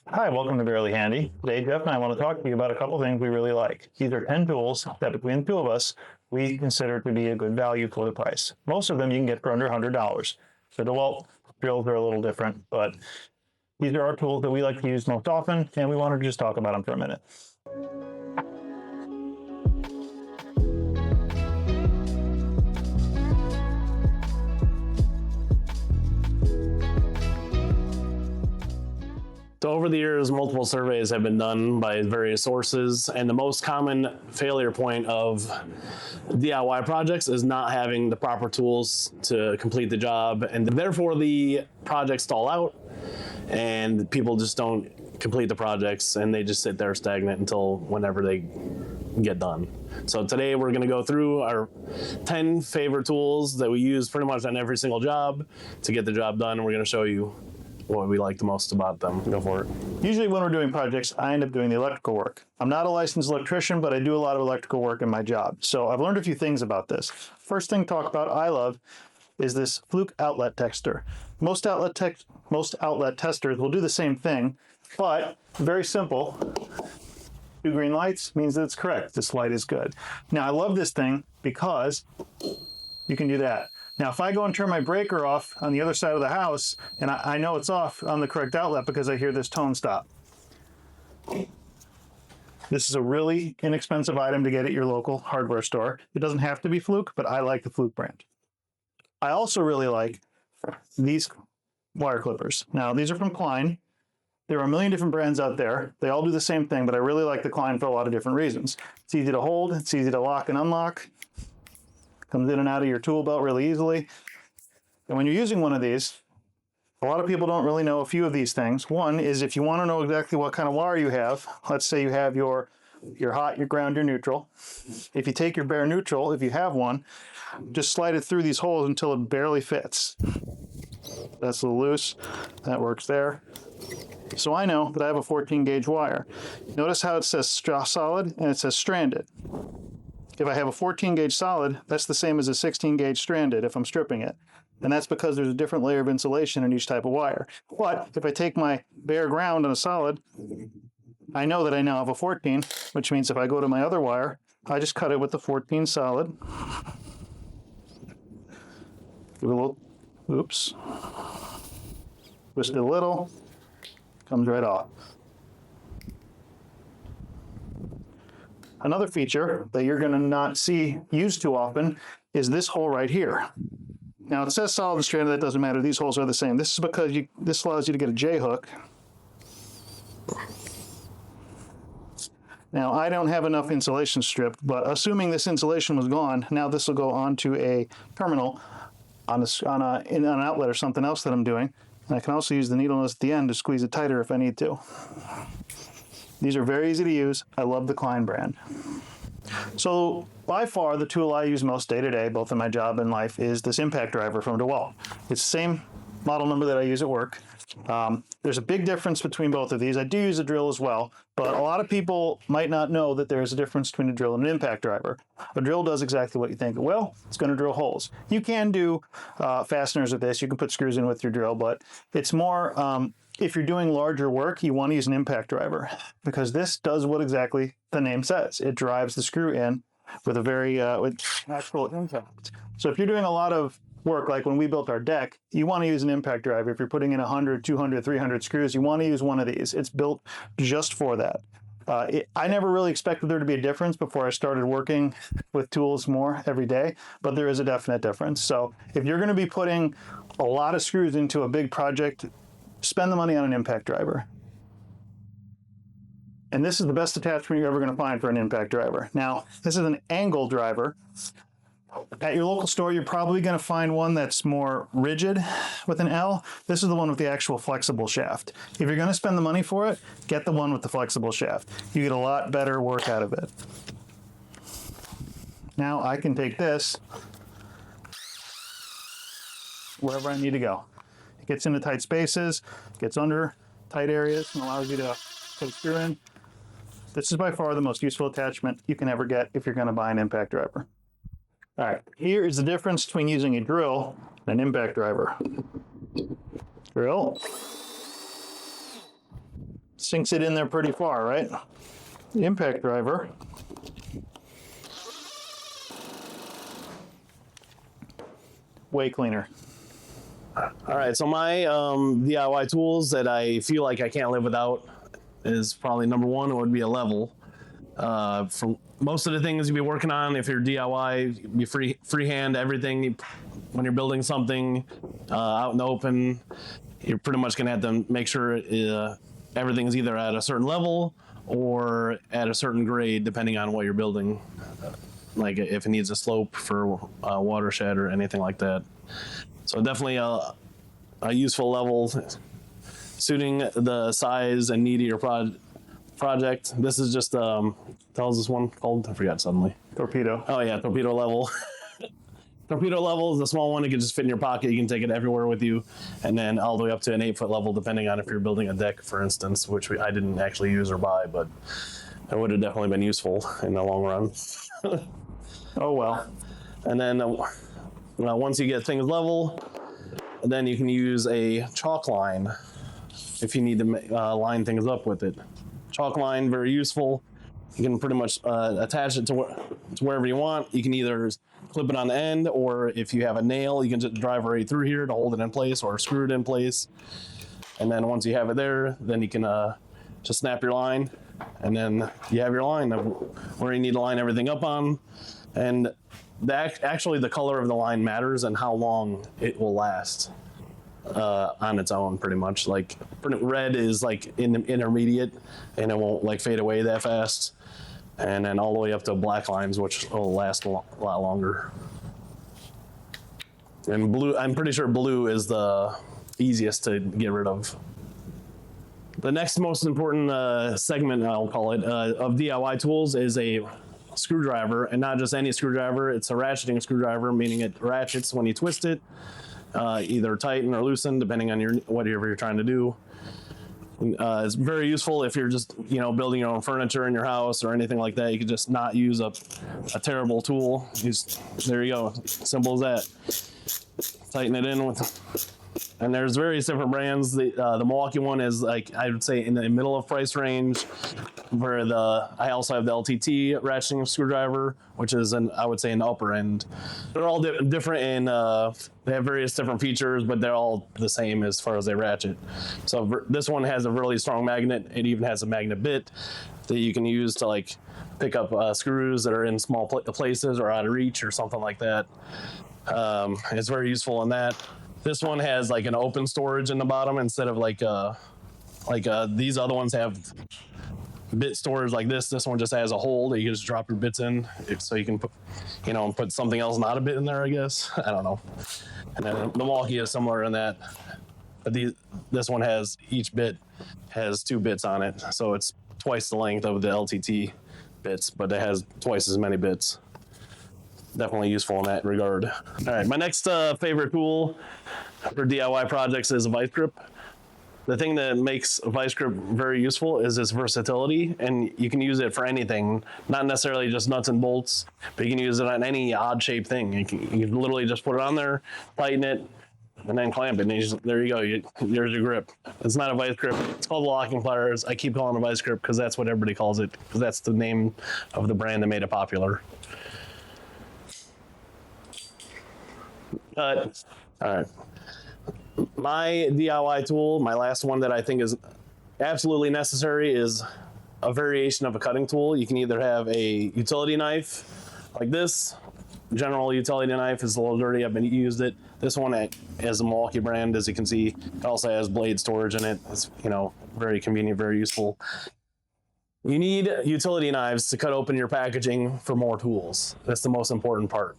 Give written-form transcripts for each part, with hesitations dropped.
Hi, welcome to Barely Handy. Today, Jeff and I want to talk to you about a couple things we really like. These are 10 tools that between the two of us, we consider to be a good value for the price. Most of them you can get for under $100. So Dewalt drills are a little different, but these are our tools that we like to use most often, and we wanted to just talk about them for a minute. So over the years, multiple surveys have been done by various sources, and the most common failure point of DIY projects is not having the proper tools to complete the job, and therefore the projects stall out, and people just don't complete the projects, and they just sit there stagnant until whenever they get done. So today we're going to go through our 10 favorite tools that we use pretty much on every single job to get the job done, and we're going to show you what we like the most about them. Go for it. Usually when we're doing projects, I end up doing the electrical work. I'm not a licensed electrician, but I do a lot of electrical work in my job. So I've learned a few things about this. First thing to talk about I love is this Fluke outlet tester. Most outlet testers will do the same thing, but very simple. 2 green lights means that it's correct. This light is good. Now I love this thing because you can do that. Now, if I go and turn my breaker off on the other side of the house, and I know it's off on the correct outlet because I hear this tone stop. This is a really inexpensive item to get at your local hardware store. It doesn't have to be Fluke, but I like the Fluke brand. I also really like these wire clippers. Now, these are from Klein. There are a million different brands out there. They all do the same thing, but I really like the Klein for a lot of different reasons. It's easy to hold, it's easy to lock and unlock. Comes in and out of your tool belt really easily. And when you're using one of these, a lot of people don't really know a few of these things. One is if you want to know exactly what kind of wire you have, let's say you have your hot, your ground, your neutral. If you take your bare neutral, if you have one, just slide it through these holes until it barely fits. That's a little loose. That works there. So I know that I have a 14 gauge wire. Notice how it says solid and it says stranded. If I have a 14 gauge solid, that's the same as a 16 gauge stranded if I'm stripping it. And that's because there's a different layer of insulation in each type of wire. But if I take my bare ground on a solid, I know that I now have a 14, which means if I go to my other wire, I just cut it with the 14 solid. Give it a little, oops. Twist it a little, comes right off. Another feature that you're going to not see used too often is this hole right here. Now it says solid and stranded, that doesn't matter. These holes are the same. This is because this allows you to get a J-hook. Now I don't have enough insulation stripped, but assuming this insulation was gone, now this will go onto a terminal on an outlet or something else that I'm doing. And I can also use the needle nose at the end to squeeze it tighter if I need to. These are very easy to use. I love the Klein brand. So by far, the tool I use most day to day, both in my job and life, is this impact driver from Dewalt. It's the same model number that I use at work. There's a big difference between both of these. I do use a drill as well, but a lot of people might not know that there's a difference between a drill and an impact driver. A drill does exactly what you think it will. It's going to drill holes. You can do fasteners with this. You can put screws in with your drill, but it's more if you're doing larger work, you want to use an impact driver because this does what exactly the name says. It drives the screw in with a very with actual impact. So if you're doing a lot of work, like when we built our deck, you want to use an impact driver. If you're putting in 100, 200, 300 screws, you want to use one of these. It's built just for that. I never really expected there to be a difference before I started working with tools more every day, but there is a definite difference. So if you're going to be putting a lot of screws into a big project, spend the money on an impact driver. And this is the best attachment you're ever going to find for an impact driver. Now, this is an angle driver. At your local store, you're probably going to find one that's more rigid with an L. This is the one with the actual flexible shaft. If you're going to spend the money for it, get the one with the flexible shaft. You get a lot better work out of it. Now I can take this wherever I need to go. It gets into tight spaces, gets under tight areas, and allows you to put a screw in. This is by far the most useful attachment you can ever get if you're going to buy an impact driver. All right, here is the difference between using a drill and an impact driver. Drill. Sinks it in there pretty far, right? Impact driver. Way cleaner. All right, so my DIY tools that I feel like I can't live without is probably number one, it would be a level. From most of the things you'll be working on, if you're DIY, you freehand everything. When you're building something out in the open, you're pretty much gonna have to make sure everything's either at a certain level or at a certain grade, depending on what you're building. Like if it needs a slope for a watershed or anything like that. So definitely a useful level suiting the size and need of your project. This is just, tells this one called? I forgot suddenly. Torpedo. Oh yeah, torpedo level. Torpedo level is a small one. It can just fit in your pocket. You can take it everywhere with you. And then all the way up to an 8-foot level, depending on if you're building a deck, for instance, which I didn't actually use or buy, but it would have definitely been useful in the long run. Oh well. And then once you get things level, then you can use a chalk line if you need to line things up with it. Chalk line, very useful. You can pretty much attach it to wherever you want. You can either clip it on the end, or if you have a nail, you can just drive right through here to hold it in place or screw it in place. And then once you have it there, then you can just snap your line, and then you have your line of where you need to line everything up on. And actually the color of the line matters and how long it will last on its own, pretty much. Like red is like intermediate and it won't like fade away that fast. And then all the way up to black lines, which will last a lot longer. And blue, I'm pretty sure blue is the easiest to get rid of. The next most important segment, I'll call it, of DIY tools is a screwdriver, and not just any screwdriver. It's a ratcheting screwdriver, meaning it ratchets when you twist it, either tighten or loosen, depending on whatever you're trying to do. It's very useful if you're just building your own furniture in your house or anything like that. You could just not use a terrible tool. There you go, simple as that. Tighten it in with. And there's various different brands. The Milwaukee one is like, I would say, in the middle of price range. Where I also have the LTT ratcheting screwdriver, which is I would say in the upper end. They're all different and they have various different features, but they're all the same as far as they ratchet. So this one has a really strong magnet. It even has a magnet bit that you can use to like pick up screws that are in small places or out of reach or something like that. It's very useful in that. This one has like an open storage in the bottom instead of like these other ones have bit storage like this. This one just has a hole that you can just drop your bits in, so you can put, put something else, not a bit in there, I guess. I don't know. And then the Milwaukee is similar in that, but this one has, each bit has 2 bits on it, so it's twice the length of the LTT bits, but it has twice as many bits. Definitely useful in that regard. All right, my next favorite tool for DIY projects is a vice grip. The thing that makes a vice grip very useful is its versatility, and you can use it for anything, not necessarily just nuts and bolts, but you can use it on any odd shaped thing. You can literally just put it on there, tighten it, and then clamp it, and there you go, there's your grip. It's not a vice grip, it's called locking pliers. I keep calling it a vice grip because that's what everybody calls it, because that's the name of the brand that made it popular. All right. My DIY tool, my last one that I think is absolutely necessary, is a variation of a cutting tool. You can either have a utility knife like this. General utility knife is a little dirty. I've been used it. This one is a Milwaukee brand, as you can see. It also has blade storage in it. It's very convenient, very useful. You need utility knives to cut open your packaging for more tools. That's the most important part.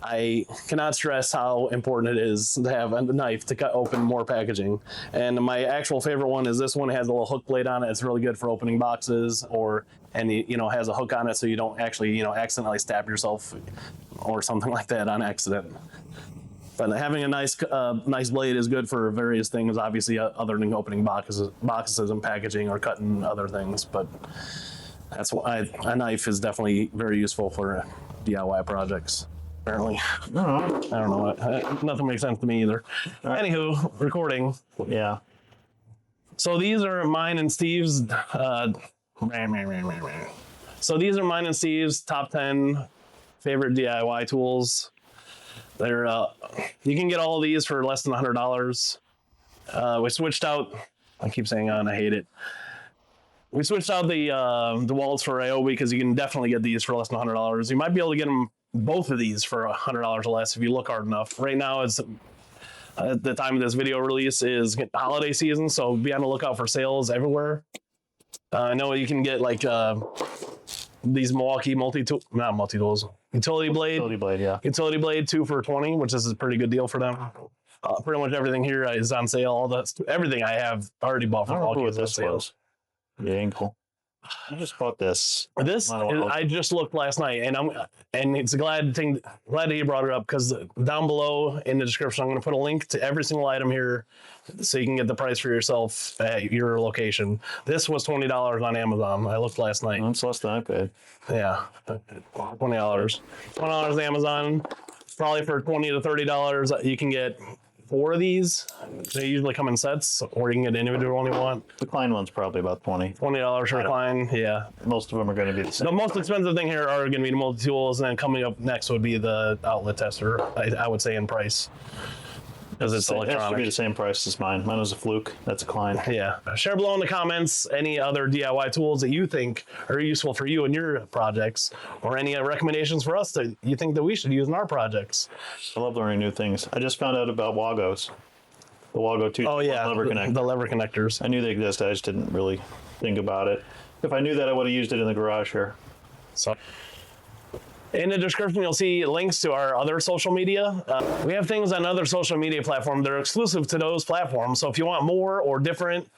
I cannot stress how important it is to have a knife to cut open more packaging. And my actual favorite one is this one. It has a little hook blade on it. It's really good for opening boxes, and has a hook on it so you don't actually, accidentally stab yourself or something like that on accident. But having a nice blade is good for various things, obviously, other than opening boxes and packaging or cutting other things. But that's why a knife is definitely very useful for DIY projects. Apparently, I don't know. Nothing makes sense to me either. Anywho, recording. Yeah. So these are mine and Steve's. So these are mine and Steve's top 10 favorite DIY tools. They're you can get all of these for less than $100. We switched out. I keep saying on. I hate it. We switched out the Dewalts for Ryobi because you can definitely get these for less than $100. You might be able to get them both of these for $100 or less if you look hard enough. Right now, it's at the time of this video release is holiday season, so be on the lookout for sales everywhere. I know you can get like these Milwaukee utility blade, yeah. Utility blade 2 for $20, which is a pretty good deal for them. Pretty much everything here is on sale. Everything I have already bought from Milwaukee is on sale. Yeah, ankle. I just bought this. I just looked last night, and it's glad that you brought it up because down below in the description I'm going to put a link to every single item here, so you can get the price for yourself at your location. This was $20 on Amazon. I looked last night. That's less than I paid. Yeah, $20. $20 Amazon. Probably for $20 to $30 you can get 4 of these. They usually come in sets, or you can get individual one you want. The Klein one's probably about $20 for a Klein. Yeah, most of them are going to be the same. The most expensive thing here are going to be the multi-tools, and then coming up next would be the outlet tester, I would say, in price. Because it's electronic. It should be the same price as mine. Mine was a Fluke. That's a Klein. Yeah. Share below in the comments any other DIY tools that you think are useful for you and your projects, or any recommendations for us that you think that we should use in our projects. I love learning new things. I just found out about Wagos. The Wago 2 lever connector. The lever connectors. I knew they existed. I just didn't really think about it. If I knew that, I would have used it in the garage here. So, in the description, you'll see links to our other social media. We have things on other social media platforms that are exclusive to those platforms. So if you want more or different,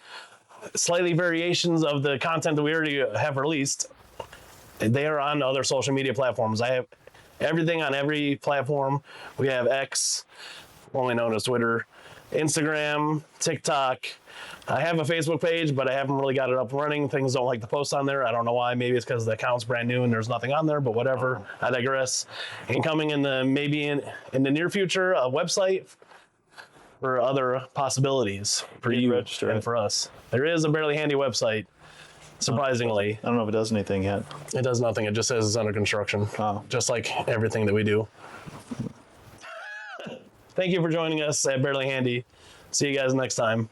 slightly variations of the content that we already have released, they are on other social media platforms. I have everything on every platform. We have X, formerly known as Twitter, Instagram, TikTok. I have a Facebook page, but I haven't really got it up and running. Things don't like to post on there. I don't know why. Maybe it's because the account's brand new and there's nothing on there, but whatever. I digress. And coming in the the near future, a website for other possibilities for you and for us. There is a Barely Handy website, surprisingly. I don't know if it does anything yet. It does nothing. It just says it's under construction, just like everything that we do. Thank you for joining us at Barely Handy. See you guys next time.